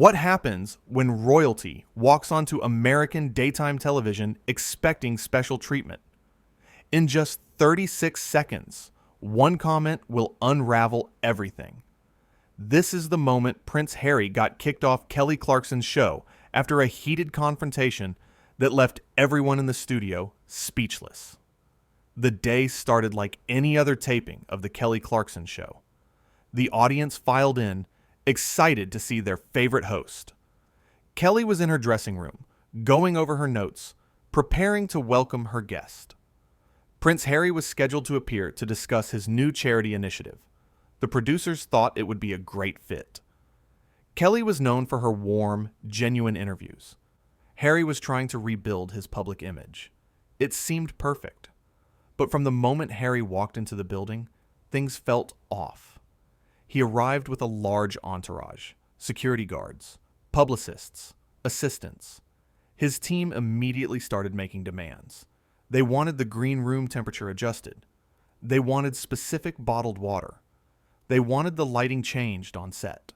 What happens when royalty walks onto American daytime television expecting special treatment? In just 36 seconds, one comment will unravel everything. This is the moment Prince Harry got kicked off Kelly Clarkson's show after a heated confrontation that left everyone in the studio speechless. The day started like any other taping of the Kelly Clarkson show. The audience filed in, excited to see their favorite host. Kelly was in her dressing room, going over her notes, preparing to welcome her guest. Prince Harry was scheduled to appear to discuss his new charity initiative. The producers thought it would be a great fit. Kelly was known for her warm, genuine interviews. Harry was trying to rebuild his public image. It seemed perfect. But from the moment Harry walked into the building, things felt off. He arrived with a large entourage, security guards, publicists, assistants. His team immediately started making demands. They wanted the green room temperature adjusted. They wanted specific bottled water. They wanted the lighting changed on set.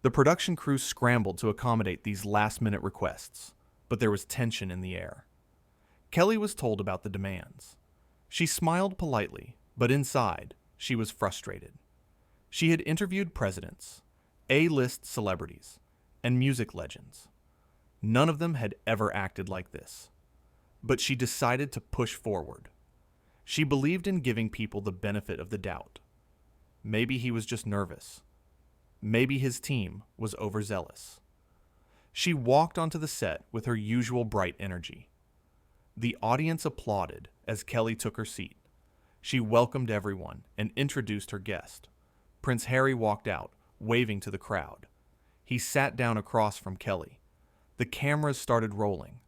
The production crew scrambled to accommodate these last-minute requests, but there was tension in the air. Kelly was told about the demands. She smiled politely, but inside, she was frustrated. She had interviewed presidents, A-list celebrities, and music legends. None of them had ever acted like this. But she decided to push forward. She believed in giving people the benefit of the doubt. Maybe he was just nervous. Maybe his team was overzealous. She walked onto the set with her usual bright energy. The audience applauded as Kelly took her seat. She welcomed everyone and introduced her guest. Prince Harry walked out, waving to the crowd. He sat down across from Kelly. The cameras started rolling.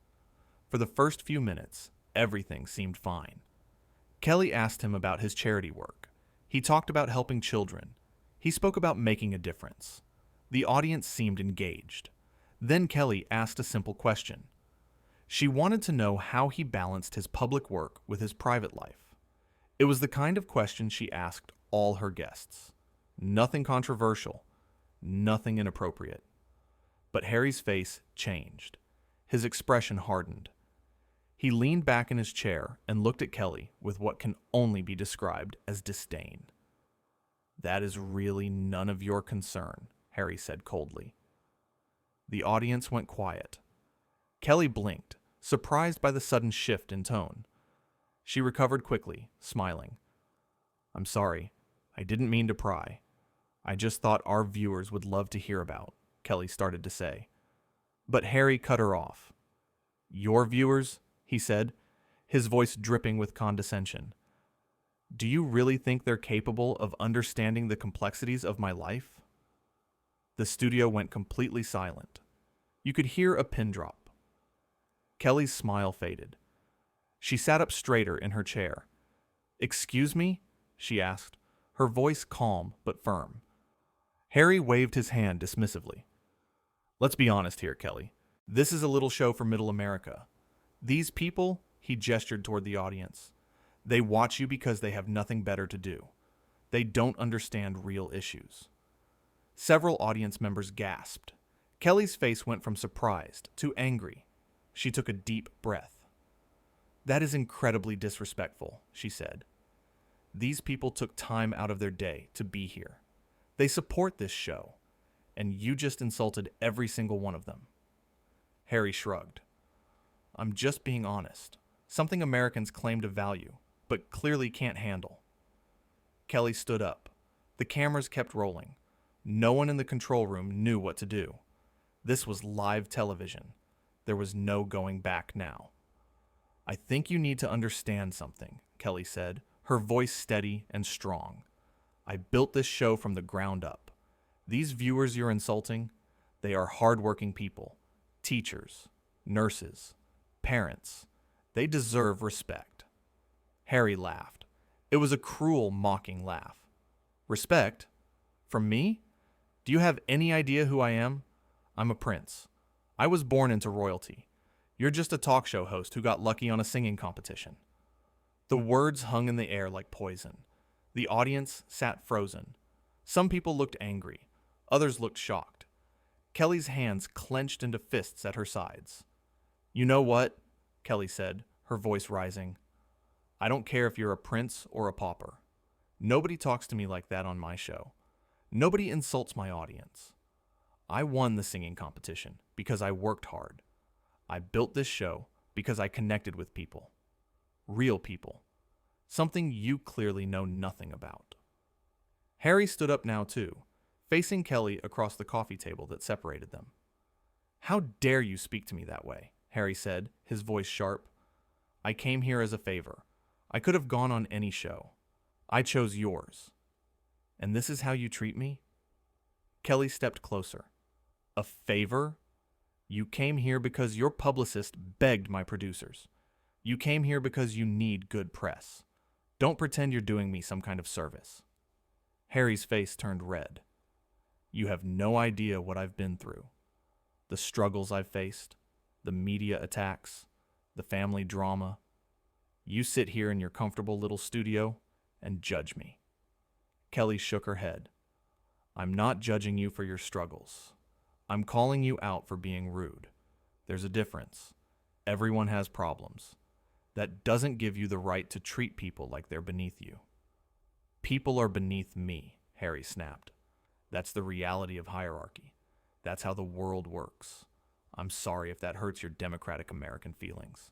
For the first few minutes, everything seemed fine. Kelly asked him about his charity work. He talked about helping children. He spoke about making a difference. The audience seemed engaged. Then Kelly asked a simple question. She wanted to know how he balanced his public work with his private life. It was the kind of question she asked all her guests. Nothing controversial, nothing inappropriate. But Harry's face changed. His expression hardened. He leaned back in his chair and looked at Kelly with what can only be described as disdain. "That is really none of your concern," Harry said coldly. The audience went quiet. Kelly blinked, surprised by the sudden shift in tone. She recovered quickly, smiling. "I'm sorry. I didn't mean to pry. I just thought our viewers would love to hear about," Kelly started to say. But Harry cut her off. "Your viewers?" he said, his voice dripping with condescension. "Do you really think they're capable of understanding the complexities of my life?" The studio went completely silent. You could hear a pin drop. Kelly's smile faded. She sat up straighter in her chair. "Excuse me?" she asked, her voice calm but firm. Harry waved his hand dismissively. "Let's be honest here, Kelly. This is a little show for Middle America. These people," he gestured toward the audience, "they watch you because they have nothing better to do. They don't understand real issues." Several audience members gasped. Kelly's face went from surprised to angry. She took a deep breath. "That is incredibly disrespectful," she said. "These people took time out of their day to be here. They support this show, and you just insulted every single one of them." Harry shrugged. "I'm just being honest. Something Americans claim to value, but clearly can't handle." Kelly stood up. The cameras kept rolling. No one in the control room knew what to do. This was live television. There was no going back now. "I think you need to understand something," Kelly said, her voice steady and strong. "I built this show from the ground up. These viewers you're insulting, they are hardworking people, teachers, nurses, parents. They deserve respect." Harry laughed. It was a cruel, mocking laugh. "Respect? From me? Do you have any idea who I am? I'm a prince. I was born into royalty. You're just a talk show host who got lucky on a singing competition." The words hung in the air like poison. The audience sat frozen. Some people looked angry. Others looked shocked. Kelly's hands clenched into fists at her sides. "You know what?" Kelly said, her voice rising. "I don't care if you're a prince or a pauper. Nobody talks to me like that on my show. Nobody insults my audience. I won the singing competition because I worked hard. I built this show because I connected with people. Real people. Something you clearly know nothing about." Harry stood up now too, facing Kelly across the coffee table that separated them. "How dare you speak to me that way?" Harry said, his voice sharp. "I came here as a favor. I could have gone on any show. I chose yours. And this is how you treat me?" Kelly stepped closer. "A favor? You came here because your publicist begged my producers. You came here because you need good press. Don't pretend you're doing me some kind of service." Harry's face turned red. "You have no idea what I've been through. The struggles I've faced, the media attacks, the family drama. You sit here in your comfortable little studio and judge me." Kelly shook her head. "I'm not judging you for your struggles. I'm calling you out for being rude. There's a difference. Everyone has problems. That doesn't give you the right to treat people like they're beneath you." "People are beneath me," Harry snapped. "That's the reality of hierarchy. That's how the world works. I'm sorry if that hurts your democratic American feelings."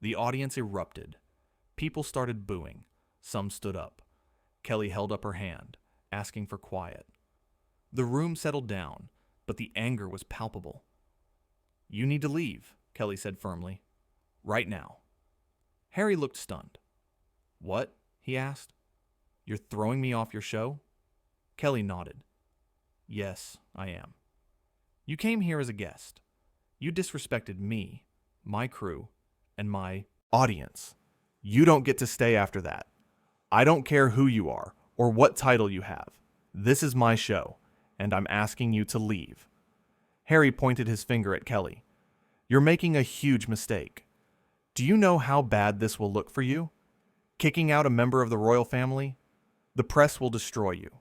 The audience erupted. People started booing. Some stood up. Kelly held up her hand, asking for quiet. The room settled down, but the anger was palpable. "You need to leave," Kelly said firmly. "Right now." Harry looked stunned. "What?" he asked. "You're throwing me off your show?" Kelly nodded. "Yes, I am. You came here as a guest. You disrespected me, my crew, and my audience. You don't get to stay after that. I don't care who you are or what title you have. This is my show, and I'm asking you to leave." Harry pointed his finger at Kelly. "You're making a huge mistake. Do you know how bad this will look for you? Kicking out a member of the royal family? The press will destroy you."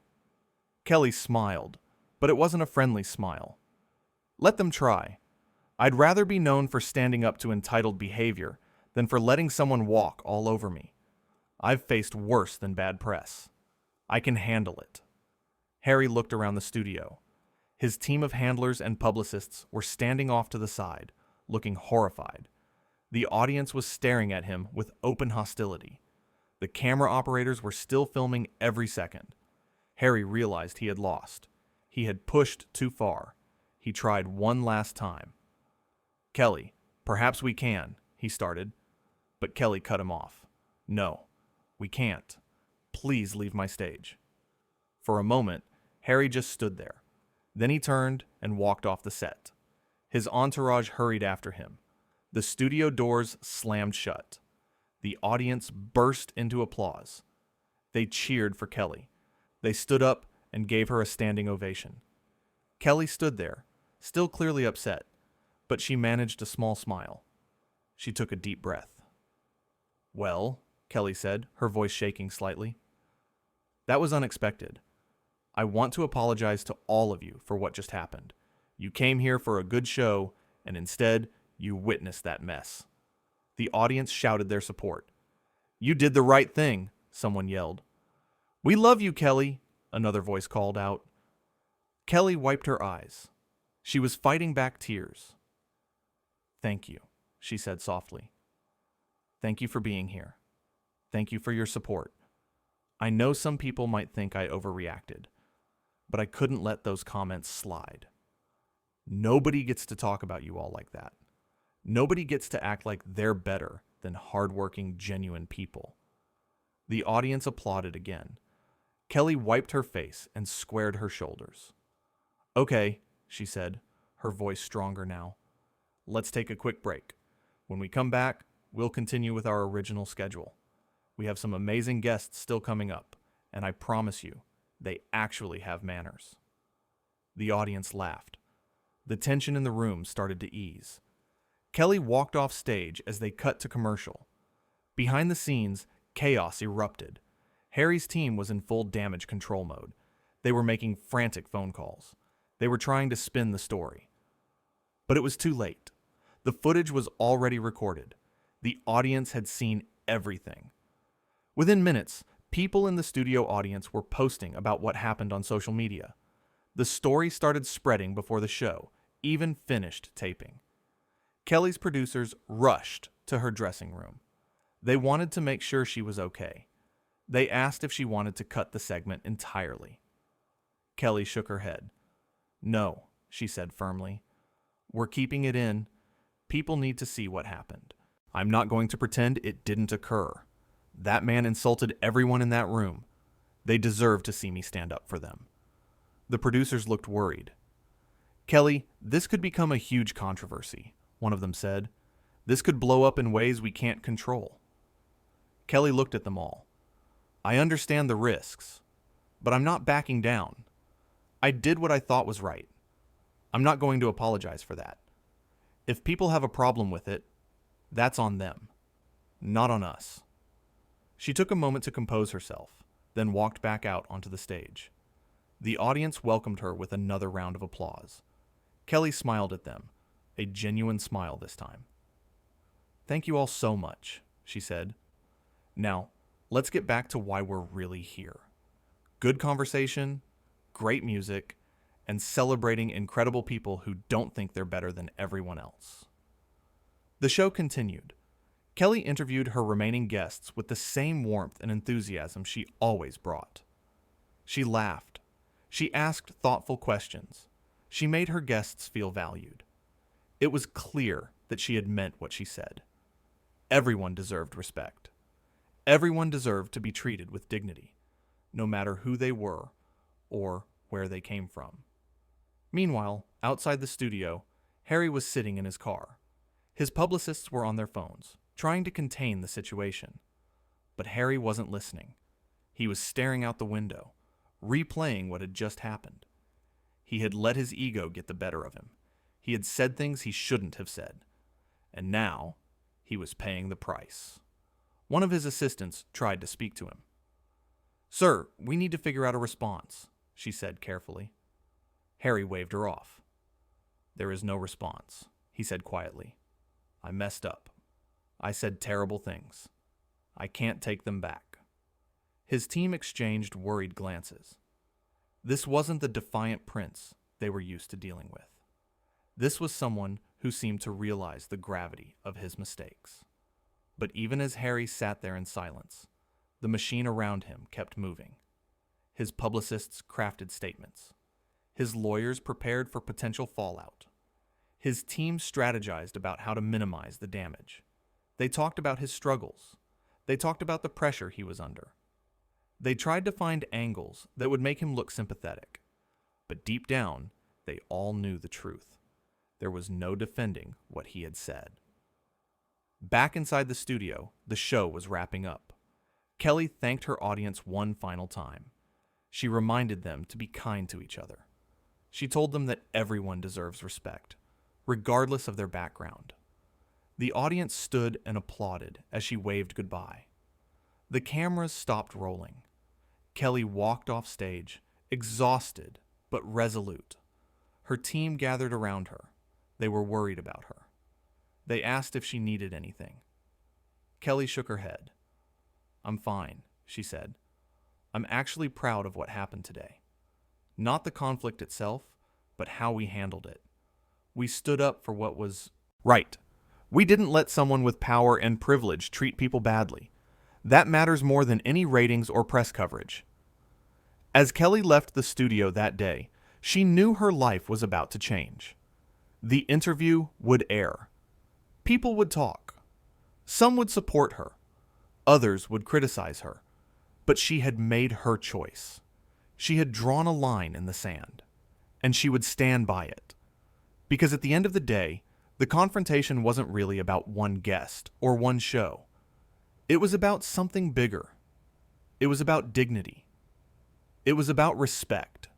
Kelly smiled, but it wasn't a friendly smile. "Let them try. I'd rather be known for standing up to entitled behavior than for letting someone walk all over me. I've faced worse than bad press. I can handle it." Harry looked around the studio. His team of handlers and publicists were standing off to the side, looking horrified. The audience was staring at him with open hostility. The camera operators were still filming every second. Harry realized he had lost. He had pushed too far. He tried one last time. "Kelly, perhaps we can," he started. But Kelly cut him off. "No, we can't. Please leave my stage." For a moment, Harry just stood there. Then he turned and walked off the set. His entourage hurried after him. The studio doors slammed shut. The audience burst into applause. They cheered for Kelly. They stood up and gave her a standing ovation. Kelly stood there, still clearly upset, but she managed a small smile. She took a deep breath. "Well," Kelly said, her voice shaking slightly. "That was unexpected. I want to apologize to all of you for what just happened. You came here for a good show, and instead, you witnessed that mess." The audience shouted their support. "You did the right thing," someone yelled. "We love you, Kelly," another voice called out. Kelly wiped her eyes. She was fighting back tears. "Thank you," she said softly. "Thank you for being here. Thank you for your support. I know some people might think I overreacted, but I couldn't let those comments slide. Nobody gets to talk about you all like that. Nobody gets to act like they're better than hardworking, genuine people." The audience applauded again. Kelly wiped her face and squared her shoulders. "Okay," she said, her voice stronger now. "Let's take a quick break. When we come back, we'll continue with our original schedule. We have some amazing guests still coming up, and I promise you, they actually have manners." The audience laughed. The tension in the room started to ease. Kelly walked off stage as they cut to commercial. Behind the scenes, chaos erupted. Harry's team was in full damage control mode. They were making frantic phone calls. They were trying to spin the story. But it was too late. The footage was already recorded. The audience had seen everything. Within minutes, people in the studio audience were posting about what happened on social media. The story started spreading before the show even finished taping. Kelly's producers rushed to her dressing room. They wanted to make sure she was okay. They asked if she wanted to cut the segment entirely. Kelly shook her head. "No," she said firmly. "We're keeping it in. People need to see what happened. I'm not going to pretend it didn't occur. That man insulted everyone in that room. They deserve to see me stand up for them." The producers looked worried. "Kelly, this could become a huge controversy," one of them said. "This could blow up in ways we can't control." Kelly looked at them all. "I understand the risks, but I'm not backing down. I did what I thought was right. I'm not going to apologize for that. If people have a problem with it, that's on them, not on us." She took a moment to compose herself, then walked back out onto the stage. The audience welcomed her with another round of applause. Kelly smiled at them, a genuine smile this time. "Thank you all so much," she said. "Now, let's get back to why we're really here. Good conversation, great music, and celebrating incredible people who don't think they're better than everyone else." The show continued. Kelly interviewed her remaining guests with the same warmth and enthusiasm she always brought. She laughed. She asked thoughtful questions. She made her guests feel valued. It was clear that she had meant what she said. Everyone deserved respect. Everyone deserved to be treated with dignity, no matter who they were or where they came from. Meanwhile, outside the studio, Harry was sitting in his car. His publicists were on their phones, trying to contain the situation. But Harry wasn't listening. He was staring out the window, replaying what had just happened. He had let his ego get the better of him. He had said things he shouldn't have said. And now, he was paying the price. One of his assistants tried to speak to him. "Sir, we need to figure out a response," she said carefully. Harry waved her off. "There is no response," he said quietly. "I messed up. I said terrible things. I can't take them back." His team exchanged worried glances. This wasn't the defiant prince they were used to dealing with. This was someone who seemed to realize the gravity of his mistakes. But even as Harry sat there in silence, the machine around him kept moving. His publicists crafted statements. His lawyers prepared for potential fallout. His team strategized about how to minimize the damage. They talked about his struggles. They talked about the pressure he was under. They tried to find angles that would make him look sympathetic. But deep down, they all knew the truth. There was no defending what he had said. Back inside the studio, the show was wrapping up. Kelly thanked her audience one final time. She reminded them to be kind to each other. She told them that everyone deserves respect, regardless of their background. The audience stood and applauded as she waved goodbye. The cameras stopped rolling. Kelly walked off stage, exhausted but resolute. Her team gathered around her. They were worried about her. They asked if she needed anything. Kelly shook her head. "I'm fine," she said. "I'm actually proud of what happened today. Not the conflict itself, but how we handled it. We stood up for what was right. We didn't let someone with power and privilege treat people badly. That matters more than any ratings or press coverage." As Kelly left the studio that day, she knew her life was about to change. The interview would air. People would talk. Some would support her. Others would criticize her. But she had made her choice. She had drawn a line in the sand. And she would stand by it. Because at the end of the day, the confrontation wasn't really about one guest or one show. It was about something bigger. It was about dignity. It was about respect.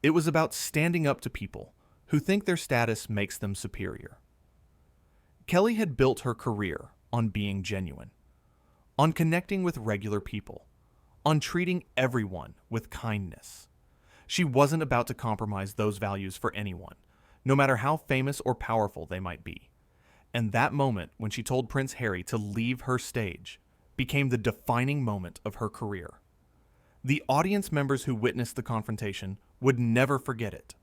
It was about standing up to people who think their status makes them superior. Kelly had built her career on being genuine, on connecting with regular people, on treating everyone with kindness. She wasn't about to compromise those values for anyone, no matter how famous or powerful they might be. And that moment when she told Prince Harry to leave her stage became the defining moment of her career. The audience members who witnessed the confrontation would never forget it.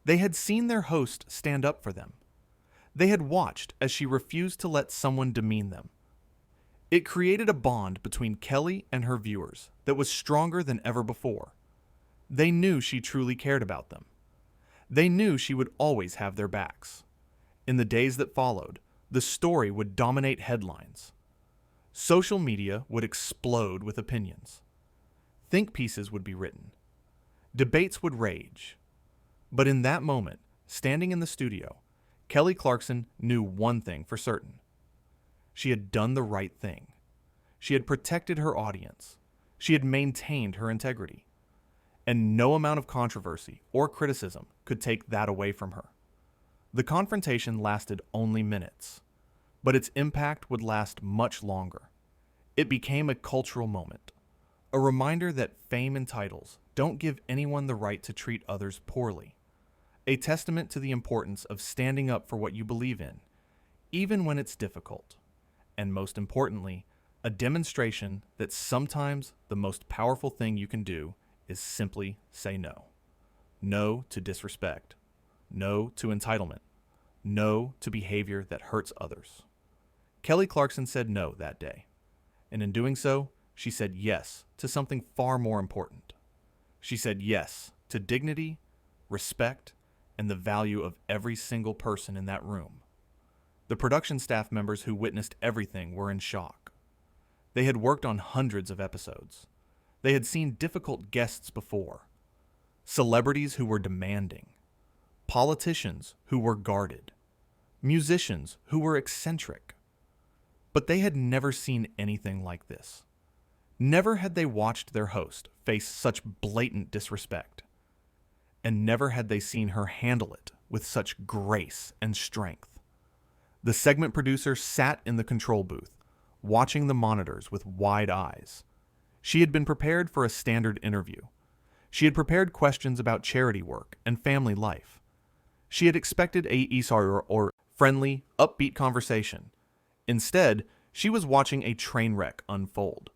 They had seen their host stand up for them. They had watched as she refused to let someone demean them. It created a bond between Kelly and her viewers that was stronger than ever before. They knew she truly cared about them. They knew she would always have their backs. In the days that followed, the story would dominate headlines. Social media would explode with opinions. Think pieces would be written. Debates would rage. But in that moment, standing in the studio, Kelly Clarkson knew one thing for certain. She had done the right thing. She had protected her audience. She had maintained her integrity. And no amount of controversy or criticism could take that away from her. The confrontation lasted only minutes, but its impact would last much longer. It became a cultural moment, a reminder that fame and titles don't give anyone the right to treat others poorly, a testament to the importance of standing up for what you believe in, even when it's difficult, and most importantly, a demonstration that sometimes the most powerful thing you can do is simply say no. No to disrespect. No to entitlement. No to behavior that hurts others. Kelly Clarkson said no that day, and in doing so, she said yes to something far more important. She said yes to dignity, respect, and the value of every single person in that room. The production staff members who witnessed everything were in shock. They had worked on hundreds of episodes. They had seen difficult guests before, celebrities who were demanding, politicians who were guarded, musicians who were eccentric. But they had never seen anything like this. Never had they watched their host face such blatant disrespect. And never had they seen her handle it with such grace and strength. The segment producer sat in the control booth, watching the monitors with wide eyes. She had been prepared for a standard interview. She had prepared questions about charity work and family life. She had expected a friendly, upbeat conversation. Instead, she was watching a train wreck unfold.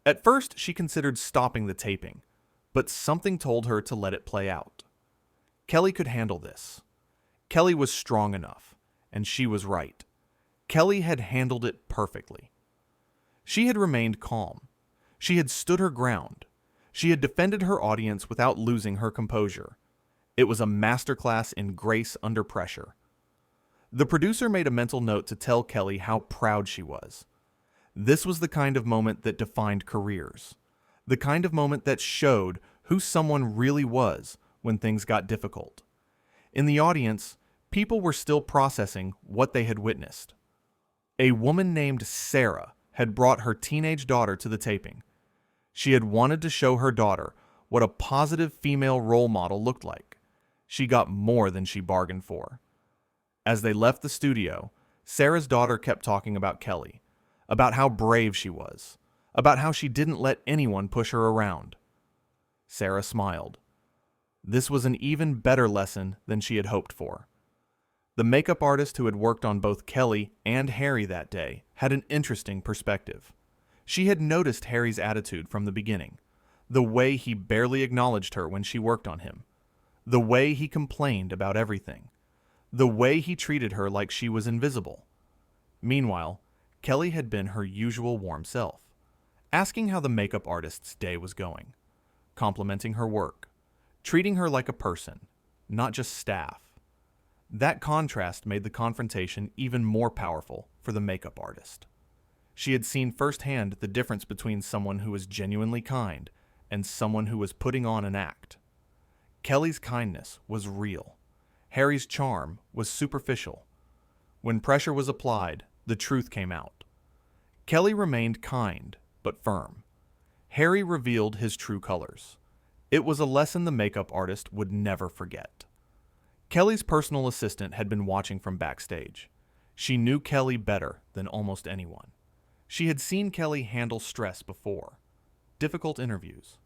At first, she considered stopping the taping, but something told her to let it play out. Kelly could handle this. Kelly was strong enough, and she was right. Kelly had handled it perfectly. She had remained calm. She had stood her ground. She had defended her audience without losing her composure. It was a masterclass in grace under pressure. The producer made a mental note to tell Kelly how proud she was. This was the kind of moment that defined careers. The kind of moment that showed who someone really was when things got difficult. In the audience, people were still processing what they had witnessed. A woman named Sarah had brought her teenage daughter to the taping. She had wanted to show her daughter what a positive female role model looked like. She got more than she bargained for. As they left the studio, Sarah's daughter kept talking about Kelly, about how brave she was, about how she didn't let anyone push her around. Sarah smiled. This was an even better lesson than she had hoped for. The makeup artist who had worked on both Kelly and Harry that day had an interesting perspective. She had noticed Harry's attitude from the beginning, the way he barely acknowledged her when she worked on him, the way he complained about everything, the way he treated her like she was invisible. Meanwhile, Kelly had been her usual warm self, asking how the makeup artist's day was going, complimenting her work, treating her like a person, not just staff. That contrast made the confrontation even more powerful for the makeup artist. She had seen firsthand the difference between someone who was genuinely kind and someone who was putting on an act. Kelly's kindness was real. Harry's charm was superficial. When pressure was applied, the truth came out. Kelly remained kind, but firm. Harry revealed his true colors. It was a lesson the makeup artist would never forget. Kelly's personal assistant had been watching from backstage. She knew Kelly better than almost anyone. She had seen Kelly handle stress before, difficult interviews,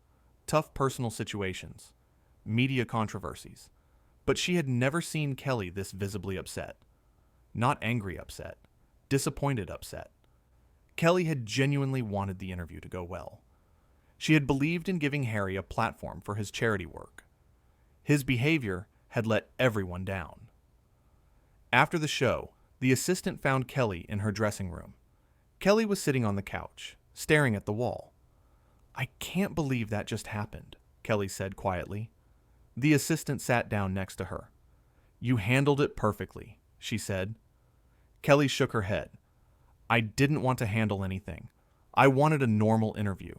tough personal situations. media controversies, but she had never seen Kelly this visibly upset. Not angry upset, disappointed upset. Kelly had genuinely wanted the interview to go well. She had believed in giving Harry a platform for his charity work. His behavior had let everyone down. After the show, the assistant found Kelly in her dressing room. Kelly was sitting on the couch, staring at the wall. "I can't believe that just happened," Kelly said quietly. The assistant sat down next to her. "You handled it perfectly," she said. Kelly shook her head. "I didn't want to handle anything. I wanted a normal interview.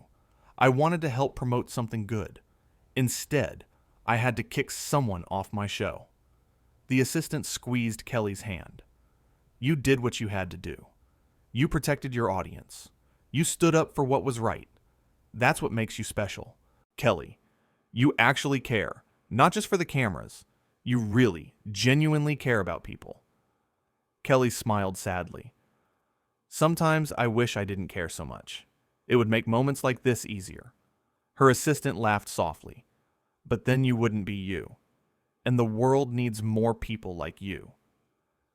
I wanted to help promote something good. Instead, I had to kick someone off my show." The assistant squeezed Kelly's hand. "You did what you had to do. You protected your audience. You stood up for what was right. That's what makes you special. Kelly, you actually care, not just for the cameras. You really, genuinely care about people." Kelly smiled sadly. "Sometimes I wish I didn't care so much. It would make moments like this easier." Her assistant laughed softly. "But then you wouldn't be you. And the world needs more people like you."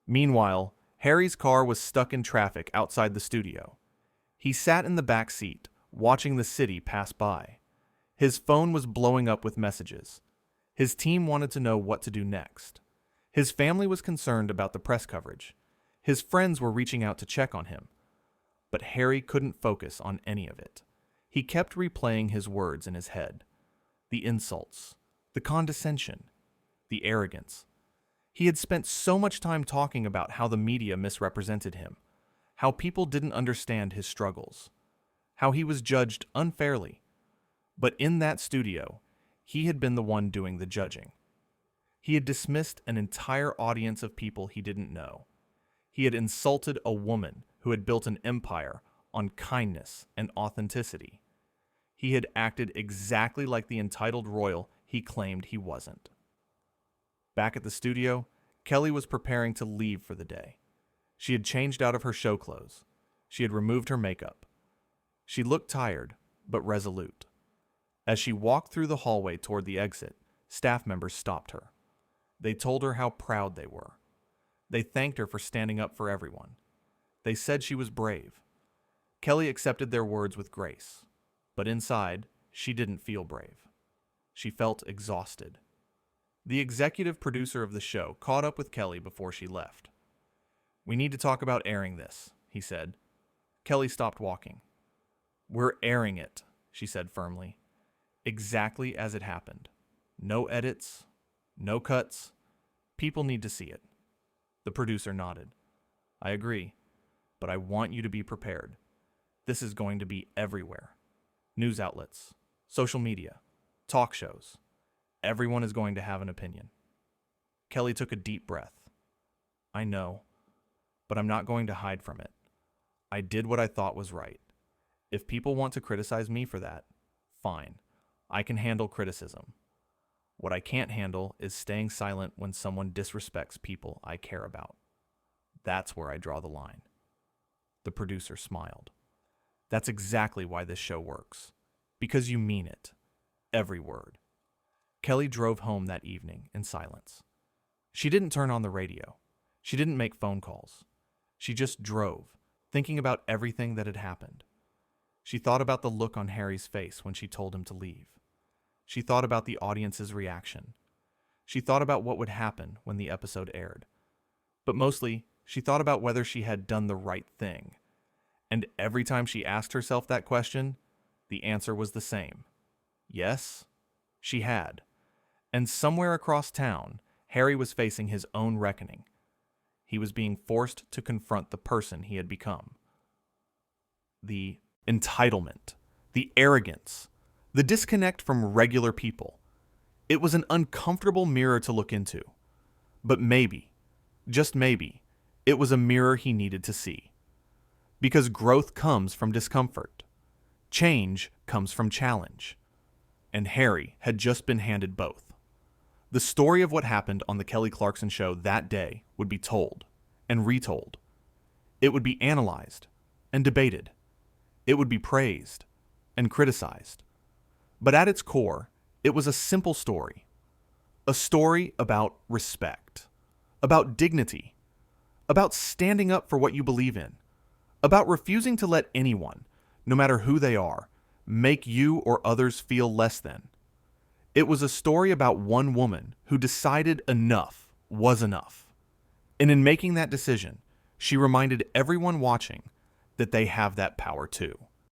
Meanwhile, Harry's car was stuck in traffic outside the studio. He sat in the back seat, watching the city pass by. His phone was blowing up with messages. His team wanted to know what to do next. His family was concerned about the press coverage. His friends were reaching out to check on him. But Harry couldn't focus on any of it. He kept replaying his words in his head. The insults, the condescension, the arrogance. He had spent so much time talking about how the media misrepresented him, how people didn't understand his struggles, how he was judged unfairly. But in that studio, he had been the one doing the judging. He had dismissed an entire audience of people he didn't know. He had insulted a woman who had built an empire on kindness and authenticity. He had acted exactly like the entitled royal he claimed he wasn't. Back at the studio, Kelly was preparing to leave for the day. She had changed out of her show clothes. She had removed her makeup. She looked tired, but resolute. As she walked through the hallway toward the exit, staff members stopped her. They told her how proud they were. They thanked her for standing up for everyone. They said she was brave. Kelly accepted their words with grace, but inside, she didn't feel brave. She felt exhausted. The executive producer of the show caught up with Kelly before she left. "We need to talk about airing this," he said. Kelly stopped walking. "We're airing it," she said firmly. "Exactly as it happened. No edits, no cuts. People need to see it." The producer nodded. "I agree, but I want you to be prepared. This is going to be everywhere. News outlets, social media, talk shows. Everyone is going to have an opinion." Kelly took a deep breath. "I know, but I'm not going to hide from it. I did what I thought was right. If people want to criticize me for that, fine. I can handle criticism. What I can't handle is staying silent when someone disrespects people I care about. That's where I draw the line." The producer smiled. "That's exactly why this show works. Because you mean it. Every word." Kelly drove home that evening in silence. She didn't turn on the radio. She didn't make phone calls. She just drove, thinking about everything that had happened. She thought about the look on Harry's face when she told him to leave. She thought about the audience's reaction. She thought about what would happen when the episode aired. But mostly, she thought about whether she had done the right thing. And every time she asked herself that question, the answer was the same. Yes, she had. And somewhere across town, Harry was facing his own reckoning. He was being forced to confront the person he had become. The entitlement, the arrogance, the disconnect from regular people. It was an uncomfortable mirror to look into. But maybe, just maybe, it was a mirror he needed to see. Because growth comes from discomfort. Change comes from challenge. And Harry had just been handed both. The story of what happened on the Kelly Clarkson show that day would be told and retold. It would be analyzed and debated. It would be praised and criticized. But at its core, it was a simple story, A story about respect, about dignity, about standing up for what you believe in, about refusing to let anyone, no matter who they are, make you or others feel less than. It was a story about one woman who decided enough was enough. And in making that decision, she reminded everyone watching that they have that power too.